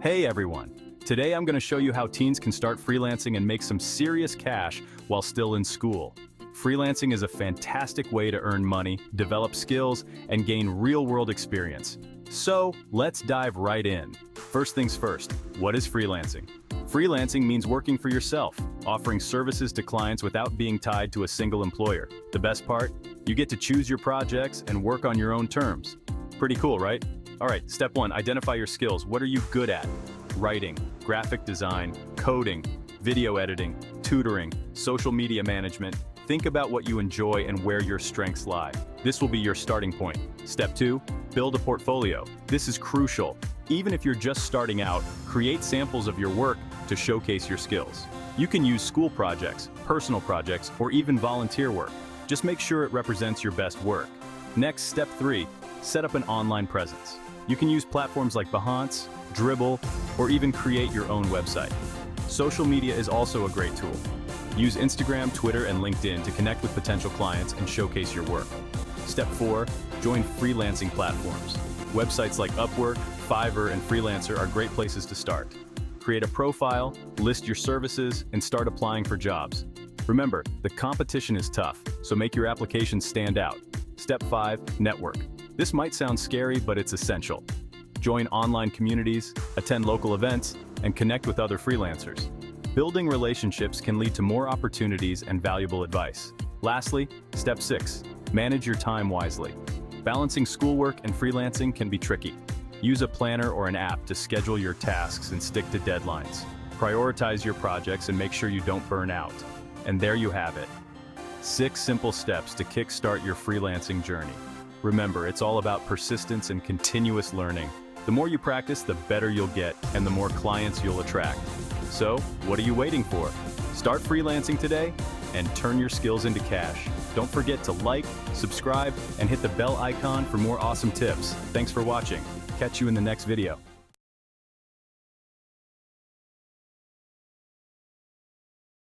Hey everyone! Today I'm going to show you how teens can start freelancing and make some serious cash while still in school. Freelancing is a fantastic way to earn money, develop skills, and gain real-world experience. So, let's dive right in. First things first, what is freelancing? Freelancing means working for yourself, offering services to clients without being tied to a single employer. The best part? You get to choose your projects and work on your own terms. Pretty cool, right? Alright, step 1, identify your skills. What are you good at? Writing, graphic design, coding, video editing, tutoring, social media management. Think about what you enjoy and where your strengths lie. This will be your starting point. Step 2, build a portfolio. This is crucial. Even if you're just starting out, create samples of your work to showcase your skills. You can use school projects, personal projects, or even volunteer work. Just make sure it represents your best work. Next, step 3, set up an online presence. You can use platforms like Behance, Dribbble, or even create your own website. Social media is also a great tool. Use Instagram, Twitter, and LinkedIn to connect with potential clients and showcase your work. Step 4, join freelancing platforms. Websites like Upwork, Fiverr, and Freelancer are great places to start. Create a profile, list your services, and start applying for jobs. Remember, the competition is tough, so make your application stand out. Step 5, network. This might sound scary, but it's essential. Join online communities, attend local events, and connect with other freelancers. Building relationships can lead to more opportunities and valuable advice. Lastly, step 6, manage your time wisely. Balancing schoolwork and freelancing can be tricky. Use a planner or an app to schedule your tasks and stick to deadlines. Prioritize your projects and make sure you don't burn out. And there you have it. 6 simple steps to kickstart your freelancing journey. Remember, it's all about persistence and continuous learning. The more you practice, the better you'll get, and the more clients you'll attract. So, what are you waiting for? Start freelancing today and turn your skills into cash. Don't forget to like, subscribe, and hit the bell icon for more awesome tips. Thanks for watching. Catch you in the next video.